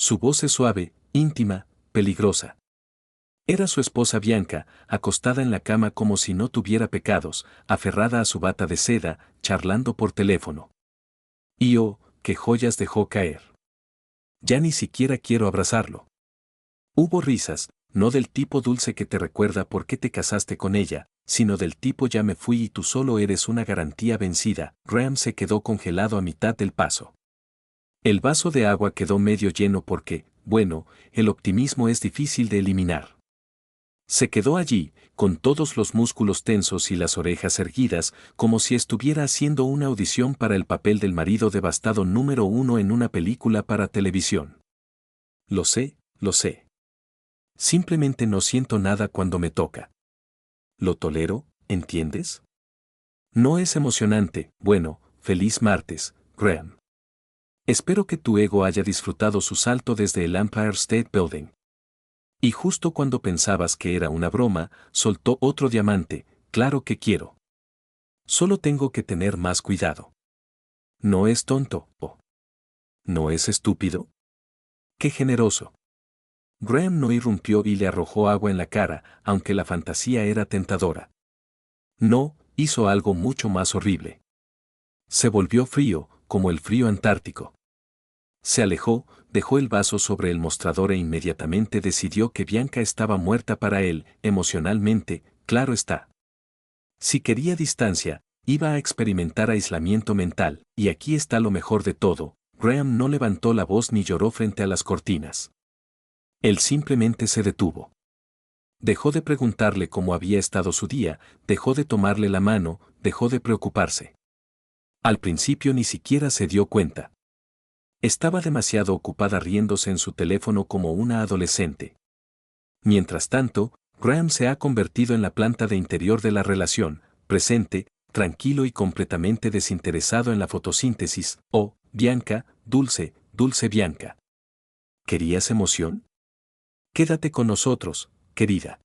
Su voz es suave, íntima, peligrosa. Era su esposa Bianca, acostada en la cama como si no tuviera pecados, aferrada a su bata de seda, charlando por teléfono. Y oh, qué joyas dejó caer. Ya ni siquiera quiero abrazarlo. Hubo risas, no del tipo dulce que te recuerda por qué te casaste con ella, sino del tipo ya me fui y tú solo eres una garantía vencida. Graham se quedó congelado a mitad del paso. El vaso de agua quedó medio lleno porque, bueno, el optimismo es difícil de eliminar. Se quedó allí, con todos los músculos tensos y las orejas erguidas, como si estuviera haciendo una audición para el papel del marido devastado número 1 en una película para televisión. Lo sé, lo sé. Simplemente no siento nada cuando me toca. Lo tolero, ¿entiendes? No es emocionante. Bueno, feliz martes, Graham. Espero que tu ego haya disfrutado su salto desde el Empire State Building. Y justo cuando pensabas que era una broma, soltó otro diamante. Claro que quiero. Solo tengo que tener más cuidado. No es tonto, ¿o? ¿No es estúpido? ¡Qué generoso! Graham no irrumpió y le arrojó agua en la cara, aunque la fantasía era tentadora. No, hizo algo mucho más horrible. Se volvió frío, como el frío antártico. Se alejó, dejó el vaso sobre el mostrador e inmediatamente decidió que Bianca estaba muerta para él, emocionalmente, claro está. Si quería distancia, iba a experimentar aislamiento mental, y aquí está lo mejor de todo, Graham no levantó la voz ni lloró frente a las cortinas. Él simplemente se detuvo. Dejó de preguntarle cómo había estado su día, dejó de tomarle la mano, dejó de preocuparse. Al principio ni siquiera se dio cuenta. Estaba demasiado ocupada riéndose en su teléfono como una adolescente. Mientras tanto, Graham se ha convertido en la planta de interior de la relación, presente, tranquilo y completamente desinteresado en la fotosíntesis. Oh, Bianca, dulce, dulce Bianca. ¿Querías emoción? Quédate con nosotros, querida.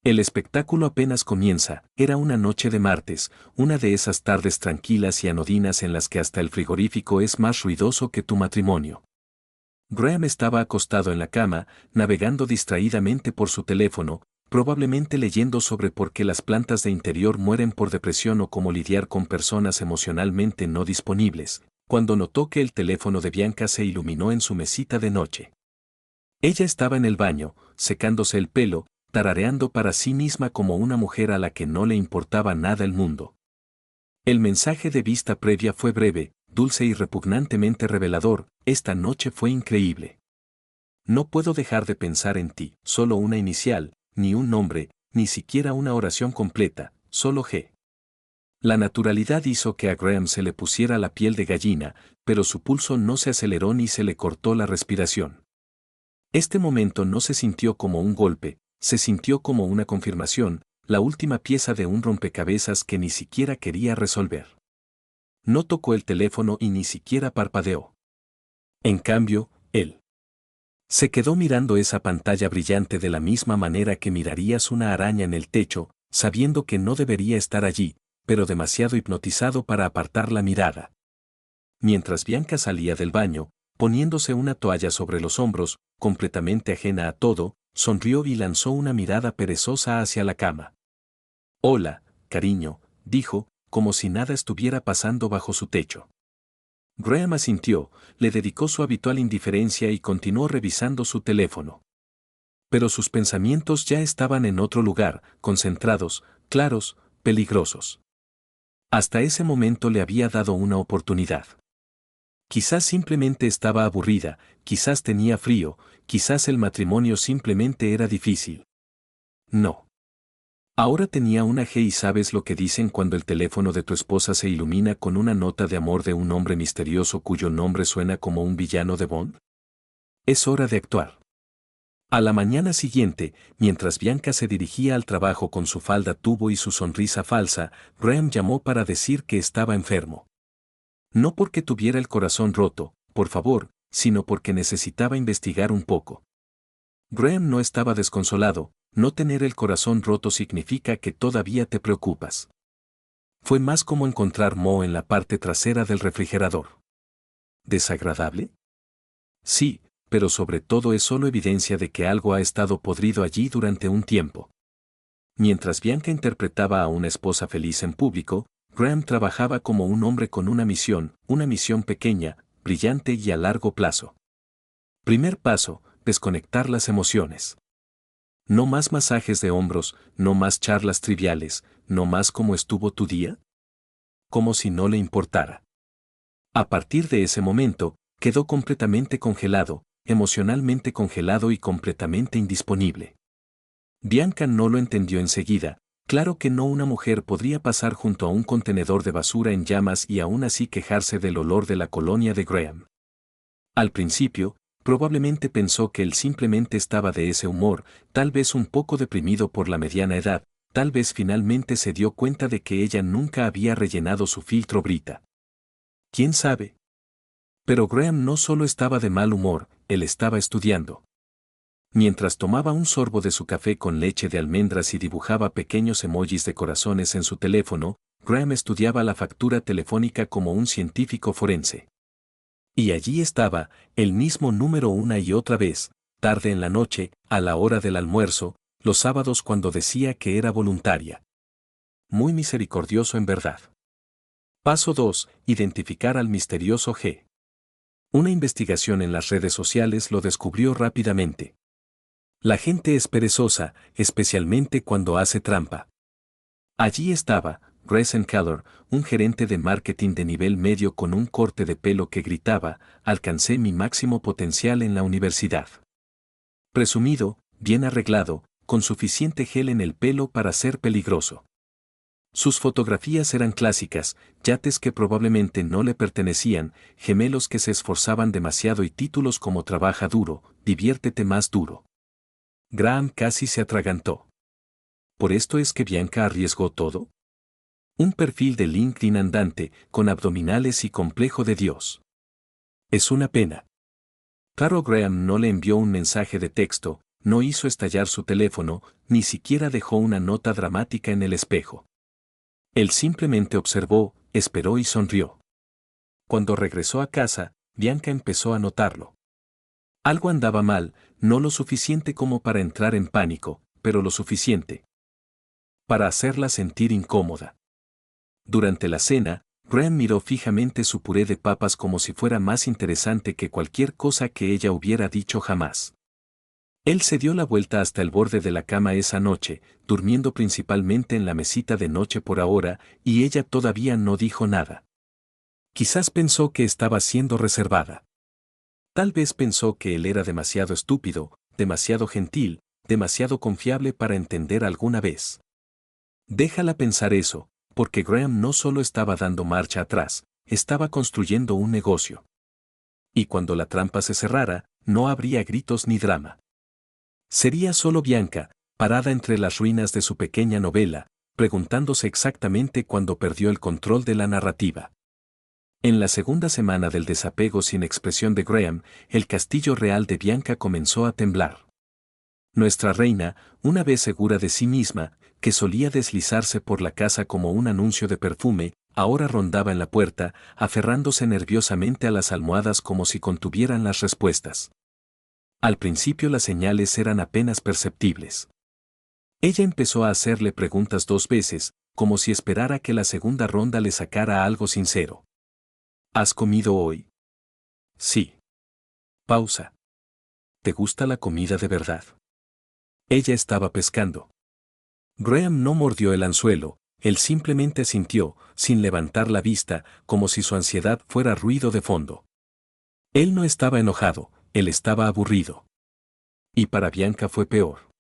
El espectáculo apenas comienza. Era una noche de martes, una de esas tardes tranquilas y anodinas en las que hasta el frigorífico es más ruidoso que tu matrimonio. Graham estaba acostado en la cama, navegando distraídamente por su teléfono, probablemente leyendo sobre por qué las plantas de interior mueren por depresión o cómo lidiar con personas emocionalmente no disponibles, cuando notó que el teléfono de Bianca se iluminó en su mesita de noche. Ella estaba en el baño, secándose el pelo, tarareando para sí misma como una mujer a la que no le importaba nada el mundo. El mensaje de vista previa fue breve, dulce y repugnantemente revelador. Esta noche fue increíble. No puedo dejar de pensar en ti, solo una inicial, ni un nombre, ni siquiera una oración completa, solo G. La naturalidad hizo que a Graham se le pusiera la piel de gallina, pero su pulso no se aceleró ni se le cortó la respiración. Este momento no se sintió como un golpe, se sintió como una confirmación, la última pieza de un rompecabezas que ni siquiera quería resolver. No tocó el teléfono y ni siquiera parpadeó. En cambio, él se quedó mirando esa pantalla brillante de la misma manera que mirarías una araña en el techo, sabiendo que no debería estar allí, pero demasiado hipnotizado para apartar la mirada. Mientras Bianca salía del baño, poniéndose una toalla sobre los hombros, completamente ajena a todo, sonrió y lanzó una mirada perezosa hacia la cama. Hola, cariño, dijo, como si nada estuviera pasando bajo su techo. Graham asintió, le dedicó su habitual indiferencia y continuó revisando su teléfono. Pero sus pensamientos ya estaban en otro lugar, concentrados, claros, peligrosos. Hasta ese momento le había dado una oportunidad. Quizás simplemente estaba aburrida, quizás tenía frío, quizás el matrimonio simplemente era difícil. No. Ahora tenía una G y ¿sabes lo que dicen cuando el teléfono de tu esposa se ilumina con una nota de amor de un hombre misterioso cuyo nombre suena como un villano de Bond? Es hora de actuar. A la mañana siguiente, mientras Bianca se dirigía al trabajo con su falda tubo y su sonrisa falsa, Graham llamó para decir que estaba enfermo. No porque tuviera el corazón roto, por favor, sino porque necesitaba investigar un poco. Graham no estaba desconsolado, no tener el corazón roto significa que todavía te preocupas. Fue más como encontrar moho en la parte trasera del refrigerador. ¿Desagradable? Sí, pero sobre todo es solo evidencia de que algo ha estado podrido allí durante un tiempo. Mientras Bianca interpretaba a una esposa feliz en público, Graham trabajaba como un hombre con una misión pequeña, brillante y a largo plazo. Primer paso, desconectar las emociones. No más masajes de hombros, no más charlas triviales, no más cómo estuvo tu día. Como si no le importara. A partir de ese momento, quedó completamente congelado, emocionalmente congelado y completamente indisponible. Bianca no lo entendió enseguida. Claro que no, una mujer podría pasar junto a un contenedor de basura en llamas y aún así quejarse del olor de la colonia de Graham. Al principio, probablemente pensó que él simplemente estaba de ese humor, tal vez un poco deprimido por la mediana edad, tal vez finalmente se dio cuenta de que ella nunca había rellenado su filtro Brita. ¿Quién sabe? Pero Graham no solo estaba de mal humor, él estaba estudiando. Mientras tomaba un sorbo de su café con leche de almendras y dibujaba pequeños emojis de corazones en su teléfono, Graham estudiaba la factura telefónica como un científico forense. Y allí estaba, el mismo número una y otra vez, tarde en la noche, a la hora del almuerzo, los sábados cuando decía que era voluntaria. Muy misericordioso en verdad. Paso 2. Identificar al misterioso G. Una investigación en las redes sociales lo descubrió rápidamente. La gente es perezosa, especialmente cuando hace trampa. Allí estaba, Grayson Keller, un gerente de marketing de nivel medio con un corte de pelo que gritaba, alcancé mi máximo potencial en la universidad. Presumido, bien arreglado, con suficiente gel en el pelo para ser peligroso. Sus fotografías eran clásicas, yates que probablemente no le pertenecían, gemelos que se esforzaban demasiado y títulos como trabaja duro, diviértete más duro. Graham casi se atragantó. ¿Por esto es que Bianca arriesgó todo? Un perfil de LinkedIn andante, con abdominales y complejo de Dios. Es una pena. Claro, Graham no le envió un mensaje de texto, no hizo estallar su teléfono, ni siquiera dejó una nota dramática en el espejo. Él simplemente observó, esperó y sonrió. Cuando regresó a casa, Bianca empezó a notarlo. Algo andaba mal, no lo suficiente como para entrar en pánico, pero lo suficiente para hacerla sentir incómoda. Durante la cena, Graham miró fijamente su puré de papas como si fuera más interesante que cualquier cosa que ella hubiera dicho jamás. Él se dio la vuelta hasta el borde de la cama esa noche, durmiendo principalmente en la mesita de noche por ahora, y ella todavía no dijo nada. Quizás pensó que estaba siendo reservada. Tal vez pensó que él era demasiado estúpido, demasiado gentil, demasiado confiable para entender alguna vez. Déjala pensar eso, porque Graham no solo estaba dando marcha atrás, estaba construyendo un negocio. Y cuando la trampa se cerrara, no habría gritos ni drama. Sería solo Bianca, parada entre las ruinas de su pequeña novela, preguntándose exactamente cuándo perdió el control de la narrativa. En la segunda semana del desapego sin expresión de Graham, el castillo real de Bianca comenzó a temblar. Nuestra reina, una vez segura de sí misma, que solía deslizarse por la casa como un anuncio de perfume, ahora rondaba en la puerta, aferrándose nerviosamente a las almohadas como si contuvieran las respuestas. Al principio las señales eran apenas perceptibles. Ella empezó a hacerle preguntas 2 veces, como si esperara que la segunda ronda le sacara algo sincero. ¿Has comido hoy? Sí. Pausa. ¿Te gusta la comida de verdad? Ella estaba pescando. Graham no mordió el anzuelo, él simplemente asintió, sin levantar la vista, como si su ansiedad fuera ruido de fondo. Él no estaba enojado, él estaba aburrido. Y para Bianca fue peor.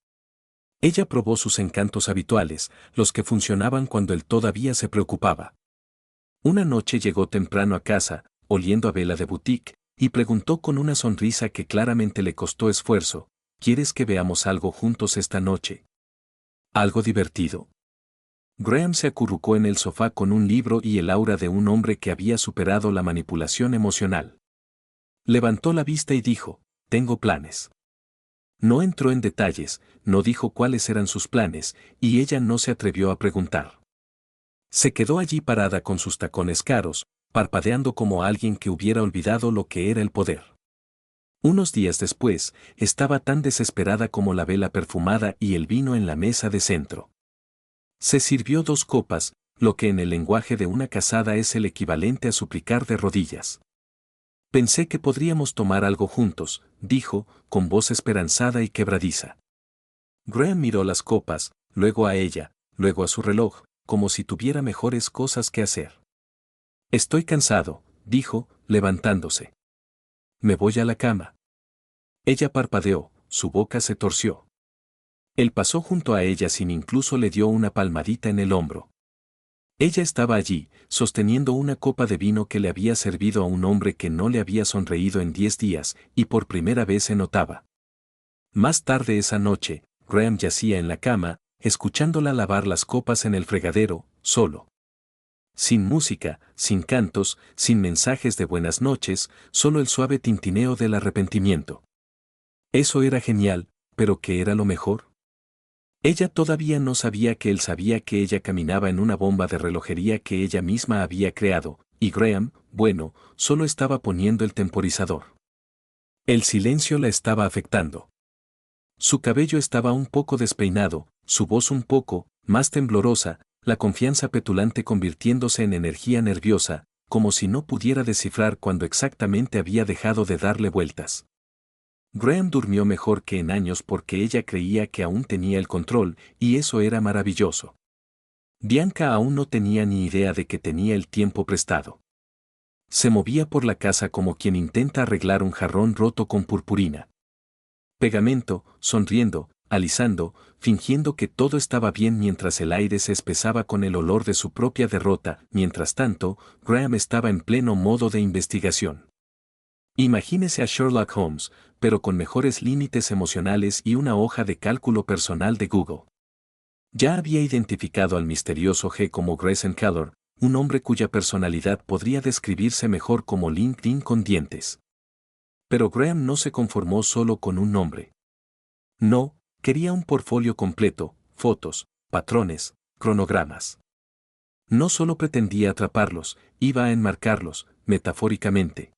Ella probó sus encantos habituales, los que funcionaban cuando él todavía se preocupaba. Una noche llegó temprano a casa, oliendo a vela de boutique, y preguntó con una sonrisa que claramente le costó esfuerzo, ¿quieres que veamos algo juntos esta noche? ¿Algo divertido? Graham se acurrucó en el sofá con un libro y el aura de un hombre que había superado la manipulación emocional. Levantó la vista y dijo, tengo planes. No entró en detalles, no dijo cuáles eran sus planes, y ella no se atrevió a preguntar. Se quedó allí parada con sus tacones caros, parpadeando como alguien que hubiera olvidado lo que era el poder. Unos días después, estaba tan desesperada como la vela perfumada y el vino en la mesa de centro. Se sirvió 2 copas, lo que en el lenguaje de una casada es el equivalente a suplicar de rodillas. Pensé que podríamos tomar algo juntos, dijo, con voz esperanzada y quebradiza. Graham miró las copas, luego a ella, luego a su reloj, como si tuviera mejores cosas que hacer. Estoy cansado, dijo, levantándose. Me voy a la cama. Ella parpadeó, su boca se torció. Él pasó junto a ella sin incluso le dio una palmadita en el hombro. Ella estaba allí, sosteniendo una copa de vino que le había servido a un hombre que no le había sonreído en 10 días, y por primera vez se notaba. Más tarde esa noche, Graham yacía en la cama, escuchándola lavar las copas en el fregadero, solo. Sin música, sin cantos, sin mensajes de buenas noches, solo el suave tintineo del arrepentimiento. Eso era genial, pero ¿qué era lo mejor? Ella todavía no sabía que él sabía que ella caminaba en una bomba de relojería que ella misma había creado, y Graham, bueno, solo estaba poniendo el temporizador. El silencio la estaba afectando. Su cabello estaba un poco despeinado, su voz un poco más temblorosa, la confianza petulante convirtiéndose en energía nerviosa, como si no pudiera descifrar cuándo exactamente había dejado de darle vueltas. Graham durmió mejor que en años porque ella creía que aún tenía el control, y eso era maravilloso. Bianca aún no tenía ni idea de que tenía el tiempo prestado. Se movía por la casa como quien intenta arreglar un jarrón roto con purpurina. Pegamento, sonriendo, alisando, fingiendo que todo estaba bien mientras el aire se espesaba con el olor de su propia derrota. Mientras tanto, Graham estaba en pleno modo de investigación. Imagínese a Sherlock Holmes, pero con mejores límites emocionales y una hoja de cálculo personal de Google. Ya había identificado al misterioso G como Grayson Keller, un hombre cuya personalidad podría describirse mejor como LinkedIn con dientes. Pero Graham no se conformó solo con un nombre. No, quería un portfolio completo, fotos, patrones, cronogramas. No solo pretendía atraparlos, iba a enmarcarlos, metafóricamente.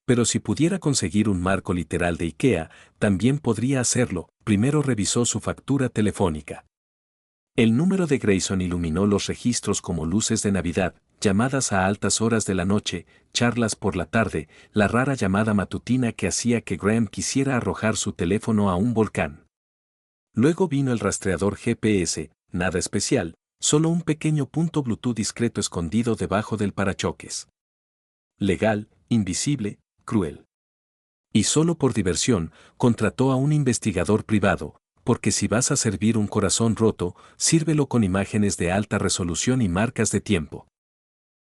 Pero si pudiera conseguir un marco literal de IKEA, también podría hacerlo. Primero revisó su factura telefónica. El número de Grayson iluminó los registros como luces de Navidad, llamadas a altas horas de la noche, charlas por la tarde, la rara llamada matutina que hacía que Graham quisiera arrojar su teléfono a un volcán. Luego vino el rastreador GPS, nada especial, solo un pequeño punto Bluetooth discreto escondido debajo del parachoques. Legal, invisible, cruel. Y solo por diversión, contrató a un investigador privado, porque si vas a servir un corazón roto, sírvelo con imágenes de alta resolución y marcas de tiempo.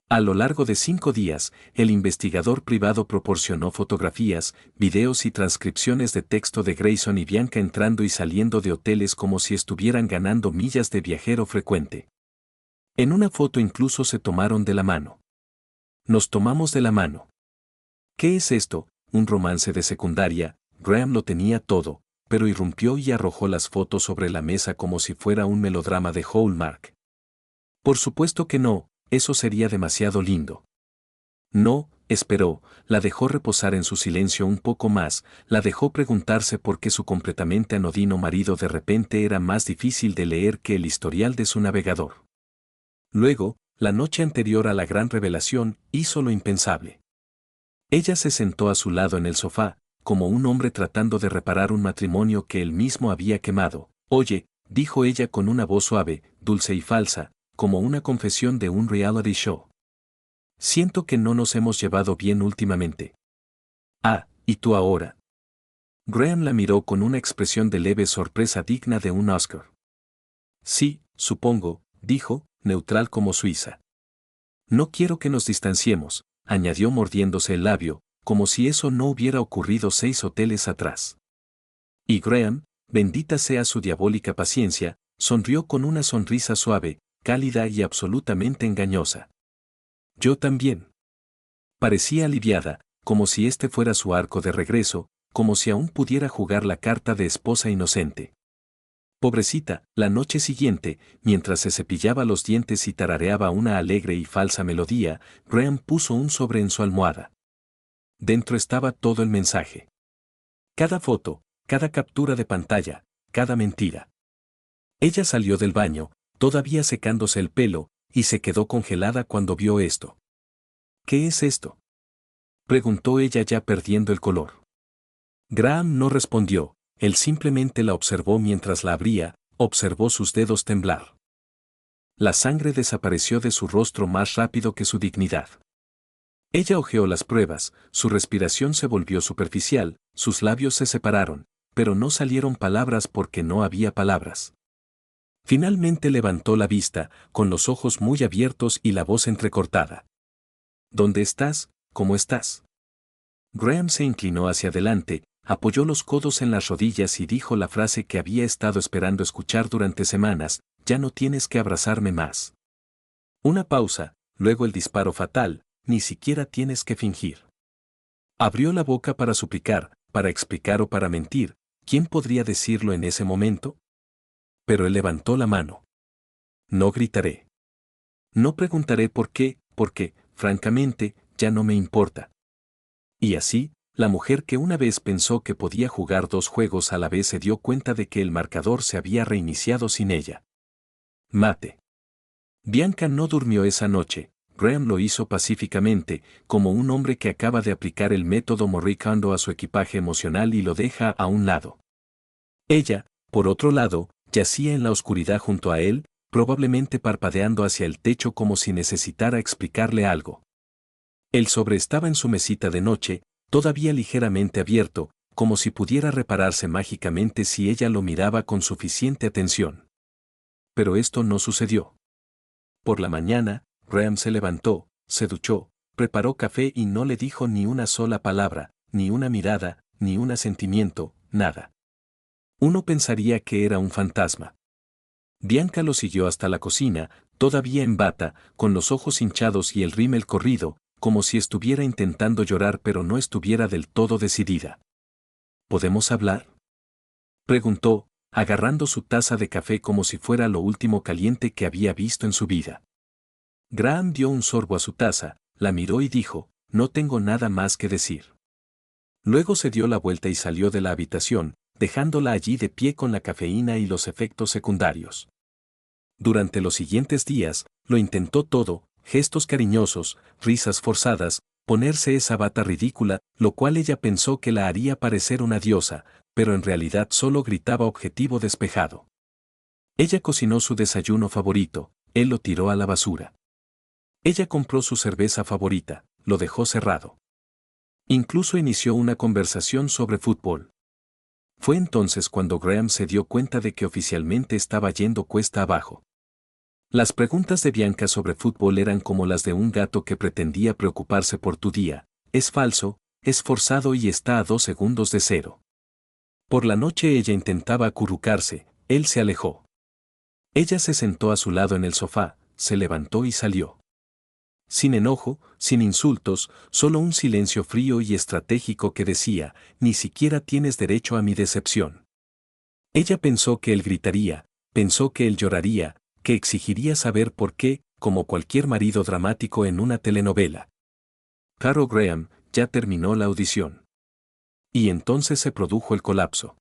A lo largo de 5 días, el investigador privado proporcionó fotografías, videos y transcripciones de texto de Grayson y Bianca entrando y saliendo de hoteles como si estuvieran ganando millas de viajero frecuente. En una foto incluso se tomaron de la mano. Nos tomamos de la mano. ¿Qué es esto? Un romance de secundaria. Graham lo tenía todo, pero irrumpió y arrojó las fotos sobre la mesa como si fuera un melodrama de Hallmark. Por supuesto que no, eso sería demasiado lindo. No, esperó, la dejó reposar en su silencio un poco más, la dejó preguntarse por qué su completamente anodino marido de repente era más difícil de leer que el historial de su navegador. Luego, la noche anterior a la gran revelación, hizo lo impensable. Ella se sentó a su lado en el sofá, como un hombre tratando de reparar un matrimonio que él mismo había quemado. Oye, dijo ella con una voz suave, dulce y falsa, como una confesión de un reality show. Siento que no nos hemos llevado bien últimamente. Ah, ¿y tú ahora? Graham la miró con una expresión de leve sorpresa digna de un Oscar. Sí, supongo, dijo, neutral como Suiza. No quiero que nos distanciemos, añadió mordiéndose el labio, como si eso no hubiera ocurrido 6 hoteles atrás. Y Graham, bendita sea su diabólica paciencia, sonrió con una sonrisa suave, cálida y absolutamente engañosa. Yo también. Parecía aliviada, como si este fuera su arco de regreso, como si aún pudiera jugar la carta de esposa inocente. Pobrecita, la noche siguiente, mientras se cepillaba los dientes y tarareaba una alegre y falsa melodía, Graham puso un sobre en su almohada. Dentro estaba todo el mensaje. Cada foto, cada captura de pantalla, cada mentira. Ella salió del baño, todavía secándose el pelo, y se quedó congelada cuando vio esto. ¿Qué es esto?, preguntó ella ya perdiendo el color. Graham no respondió, él simplemente la observó mientras la abría, observó sus dedos temblar. La sangre desapareció de su rostro más rápido que su dignidad. Ella hojeó las pruebas, su respiración se volvió superficial, sus labios se separaron, pero no salieron palabras porque no había palabras. Finalmente levantó la vista, con los ojos muy abiertos y la voz entrecortada. ¿Dónde estás? ¿Cómo estás? Graham se inclinó hacia adelante, apoyó los codos en las rodillas y dijo la frase que había estado esperando escuchar durante semanas: ya no tienes que abrazarme más. Una pausa, luego el disparo fatal: ni siquiera tienes que fingir. Abrió la boca para suplicar, para explicar o para mentir. ¿Quién podría decirlo en ese momento? Pero él levantó la mano. No gritaré. No preguntaré por qué, porque, francamente, ya no me importa. Y así, la mujer que una vez pensó que podía jugar dos juegos a la vez se dio cuenta de que el marcador se había reiniciado sin ella. Mate. Bianca no durmió esa noche. Graham lo hizo pacíficamente, como un hombre que acaba de aplicar el método Marie Kondo a su equipaje emocional y lo deja a un lado. Ella, por otro lado, yacía en la oscuridad junto a él, probablemente parpadeando hacia el techo como si necesitara explicarle algo. El sobre estaba en su mesita de noche, todavía ligeramente abierto, como si pudiera repararse mágicamente si ella lo miraba con suficiente atención. Pero esto no sucedió. Por la mañana, Graham se levantó, se duchó, preparó café y no le dijo ni una sola palabra, ni una mirada, ni un asentimiento, nada. Uno pensaría que era un fantasma. Bianca lo siguió hasta la cocina, todavía en bata, con los ojos hinchados y el rímel corrido, como si estuviera intentando llorar pero no estuviera del todo decidida. ¿Podemos hablar?, preguntó, agarrando su taza de café como si fuera lo último caliente que había visto en su vida. Graham dio un sorbo a su taza, la miró y dijo: no tengo nada más que decir. Luego se dio la vuelta y salió de la habitación, dejándola allí de pie con la cafeína y los efectos secundarios. Durante los siguientes días, lo intentó todo: gestos cariñosos, risas forzadas, ponerse esa bata ridícula, lo cual ella pensó que la haría parecer una diosa, pero en realidad solo gritaba objetivo despejado. Ella cocinó su desayuno favorito, él lo tiró a la basura. Ella compró su cerveza favorita, lo dejó cerrado. Incluso inició una conversación sobre fútbol. Fue entonces cuando Graham se dio cuenta de que oficialmente estaba yendo cuesta abajo. Las preguntas de Bianca sobre fútbol eran como las de un gato que pretendía preocuparse por tu día: es falso, es forzado y está a 2 segundos de cero. Por la noche ella intentaba acurrucarse, él se alejó. Ella se sentó a su lado en el sofá, se levantó y salió. Sin enojo, sin insultos, solo un silencio frío y estratégico que decía: ni siquiera tienes derecho a mi decepción. Ella pensó que él gritaría, pensó que él lloraría, que exigiría saber por qué, como cualquier marido dramático en una telenovela. Caro Graham ya terminó la audición. Y entonces se produjo el colapso.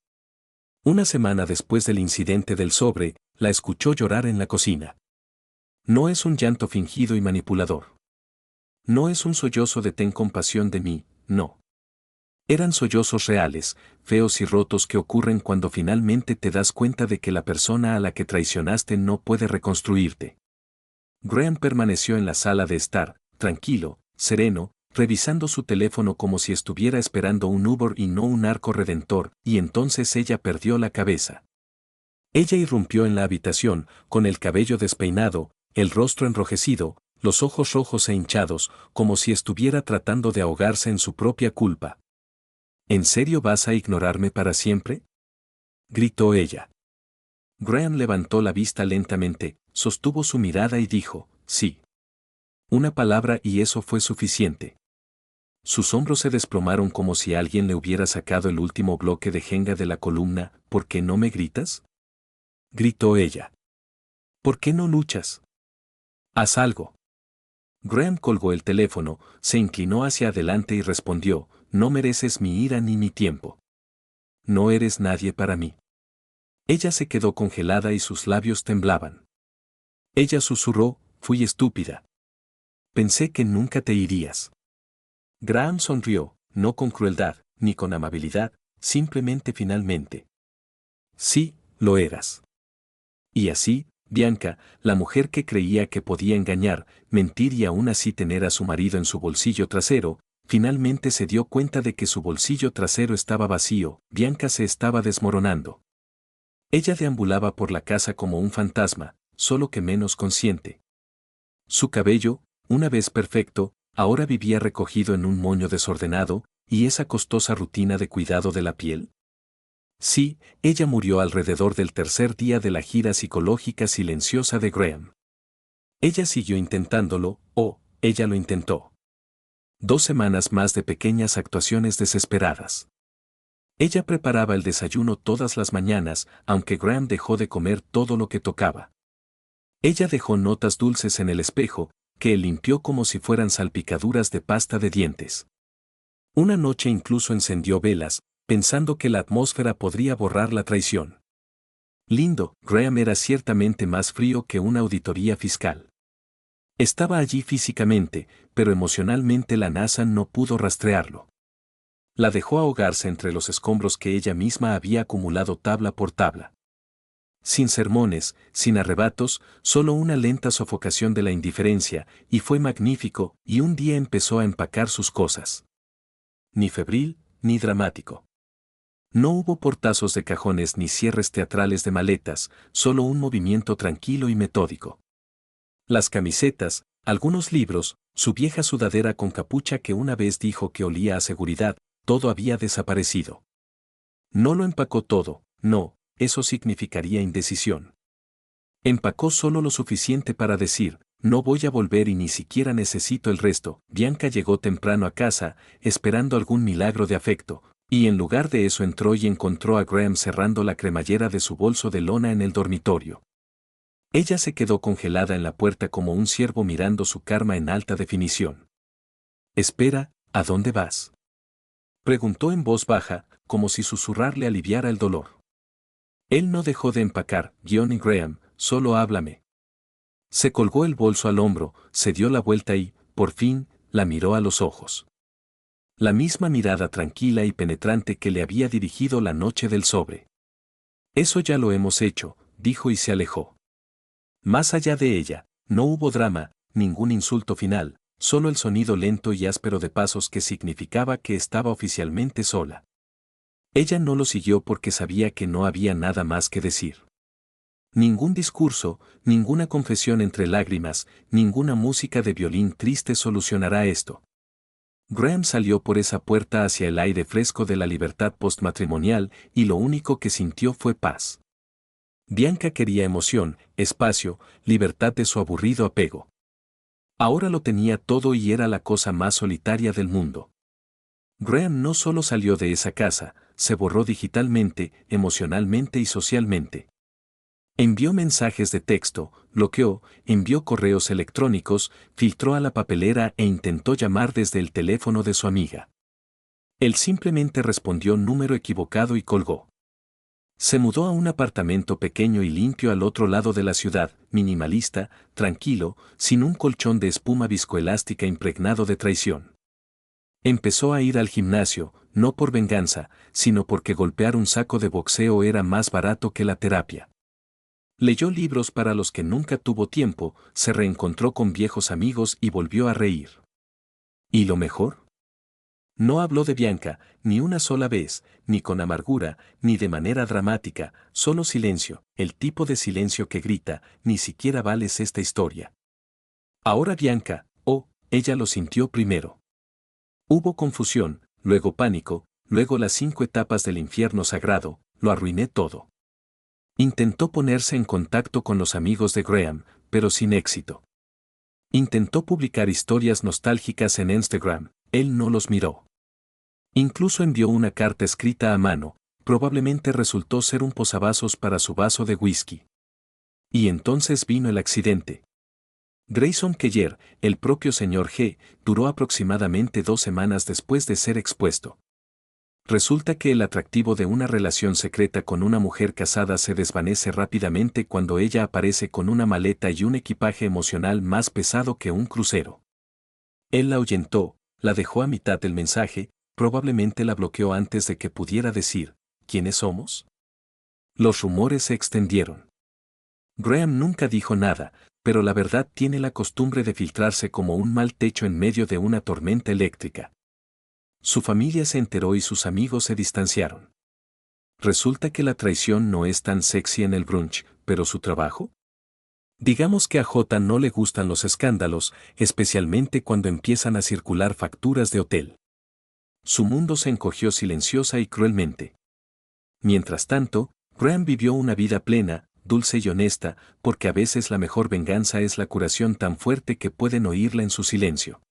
Una semana después del incidente del sobre, la escuchó llorar en la cocina. No es un llanto fingido y manipulador. No es un sollozo de ten compasión de mí, no. Eran sollozos reales, feos y rotos que ocurren cuando finalmente te das cuenta de que la persona a la que traicionaste no puede reconstruirte. Graham permaneció en la sala de estar, tranquilo, sereno, revisando su teléfono como si estuviera esperando un Uber y no un arco redentor, y entonces ella perdió la cabeza. Ella irrumpió en la habitación, con el cabello despeinado, el rostro enrojecido, los ojos rojos e hinchados, como si estuviera tratando de ahogarse en su propia culpa. ¿En serio vas a ignorarme para siempre?, gritó ella. Graham levantó la vista lentamente, sostuvo su mirada y dijo: sí. Una palabra y eso fue suficiente. Sus hombros se desplomaron como si alguien le hubiera sacado el último bloque de jenga de la columna. ¿Por qué no me gritas?, gritó ella. ¿Por qué no luchas? Haz algo. Graham colgó el teléfono, se inclinó hacia adelante y respondió: no mereces mi ira ni mi tiempo. no eres nadie para mí. Ella se quedó congelada y sus labios temblaban. Ella susurró, fui estúpida. Pensé que nunca te irías. Graham sonrió, no con crueldad, ni con amabilidad, simplemente finalmente. Sí, lo eras. Y así, Bianca, la mujer que creía que podía engañar, mentir y aún así tener a su marido en su bolsillo trasero, finalmente se dio cuenta de que su bolsillo trasero estaba vacío. Bianca se estaba desmoronando. Ella deambulaba por la casa como un fantasma, solo que menos consciente. Su cabello, una vez perfecto, ahora vivía recogido en un moño desordenado, y esa costosa rutina de cuidado de la piel. Sí, ella murió alrededor del tercer día de la gira psicológica silenciosa de Graham. Ella siguió intentándolo, ella lo intentó. 2 semanas más de pequeñas actuaciones desesperadas. Ella preparaba el desayuno todas las mañanas, aunque Graham dejó de comer todo lo que tocaba. Ella dejó notas dulces en el espejo, que él limpió como si fueran salpicaduras de pasta de dientes. Una noche incluso encendió velas, pensando que la atmósfera podría borrar la traición. Lindo, Graham era ciertamente más frío que una auditoría fiscal. Estaba allí físicamente, pero emocionalmente la NASA no pudo rastrearlo. La dejó ahogarse entre los escombros que ella misma había acumulado tabla por tabla. Sin sermones, sin arrebatos, solo una lenta sofocación de la indiferencia, y fue magnífico, y un día empezó a empacar sus cosas. Ni febril, ni dramático. No hubo portazos de cajones ni cierres teatrales de maletas, solo un movimiento tranquilo y metódico. Las camisetas, algunos libros, su vieja sudadera con capucha que una vez dijo que olía a seguridad, todo había desaparecido. No lo empacó todo, no, eso significaría indecisión. Empacó solo lo suficiente para decir, no voy a volver y ni siquiera necesito el resto. Bianca llegó temprano a casa, esperando algún milagro de afecto, y en lugar de eso entró y encontró a Graham cerrando la cremallera de su bolso de lona en el dormitorio. Ella se quedó congelada en la puerta como un ciervo mirando su karma en alta definición. Espera, ¿a dónde vas? Preguntó en voz baja, como si susurrar le aliviara el dolor. Él no dejó de empacar, Graham, solo háblame. Se colgó el bolso al hombro, se dio la vuelta y, por fin, la miró a los ojos. La misma mirada tranquila y penetrante que le había dirigido la noche del sobre. Eso ya lo hemos hecho, dijo y se alejó. Más allá de ella, no hubo drama, ningún insulto final, solo el sonido lento y áspero de pasos que significaba que estaba oficialmente sola. Ella no lo siguió porque sabía que no había nada más que decir. Ningún discurso, ninguna confesión entre lágrimas, ninguna música de violín triste solucionará esto. Graham salió por esa puerta hacia el aire fresco de la libertad postmatrimonial y lo único que sintió fue paz. Bianca quería emoción, espacio, libertad de su aburrido apego. Ahora lo tenía todo y era la cosa más solitaria del mundo. Graham no solo salió de esa casa, se borró digitalmente, emocionalmente y socialmente. Envió mensajes de texto, bloqueó, envió correos electrónicos, filtró a la papelera e intentó llamar desde el teléfono de su amiga. Él simplemente respondió número equivocado y colgó. Se mudó a un apartamento pequeño y limpio al otro lado de la ciudad, minimalista, tranquilo, sin un colchón de espuma viscoelástica impregnado de traición. Empezó a ir al gimnasio, no por venganza, sino porque golpear un saco de boxeo era más barato que la terapia. Leyó libros para los que nunca tuvo tiempo, se reencontró con viejos amigos y volvió a reír. ¿Y lo mejor? No habló de Bianca, ni una sola vez, ni con amargura, ni de manera dramática, solo silencio, el tipo de silencio que grita, ni siquiera vales esta historia. Ahora Bianca, ella lo sintió primero. Hubo confusión, luego pánico, luego las 5 etapas del infierno sagrado, lo arruiné todo. Intentó ponerse en contacto con los amigos de Graham, pero sin éxito. Intentó publicar historias nostálgicas en Instagram, él no los miró. Incluso envió una carta escrita a mano, probablemente resultó ser un posavasos para su vaso de whisky. Y entonces vino el accidente. Grayson Keller, el propio señor G, duró aproximadamente 2 semanas después de ser expuesto. Resulta que el atractivo de una relación secreta con una mujer casada se desvanece rápidamente cuando ella aparece con una maleta y un equipaje emocional más pesado que un crucero. Él la ahuyentó, la dejó a mitad del mensaje, probablemente la bloqueó antes de que pudiera decir, ¿quiénes somos? Los rumores se extendieron. Graham nunca dijo nada, pero la verdad tiene la costumbre de filtrarse como un mal techo en medio de una tormenta eléctrica. Su familia se enteró y sus amigos se distanciaron. Resulta que la traición no es tan sexy en el brunch, pero su trabajo. Digamos que a J no le gustan los escándalos, especialmente cuando empiezan a circular facturas de hotel. Su mundo se encogió silenciosa y cruelmente. Mientras tanto, Graham vivió una vida plena, dulce y honesta, porque a veces la mejor venganza es la curación tan fuerte que pueden oírla en su silencio.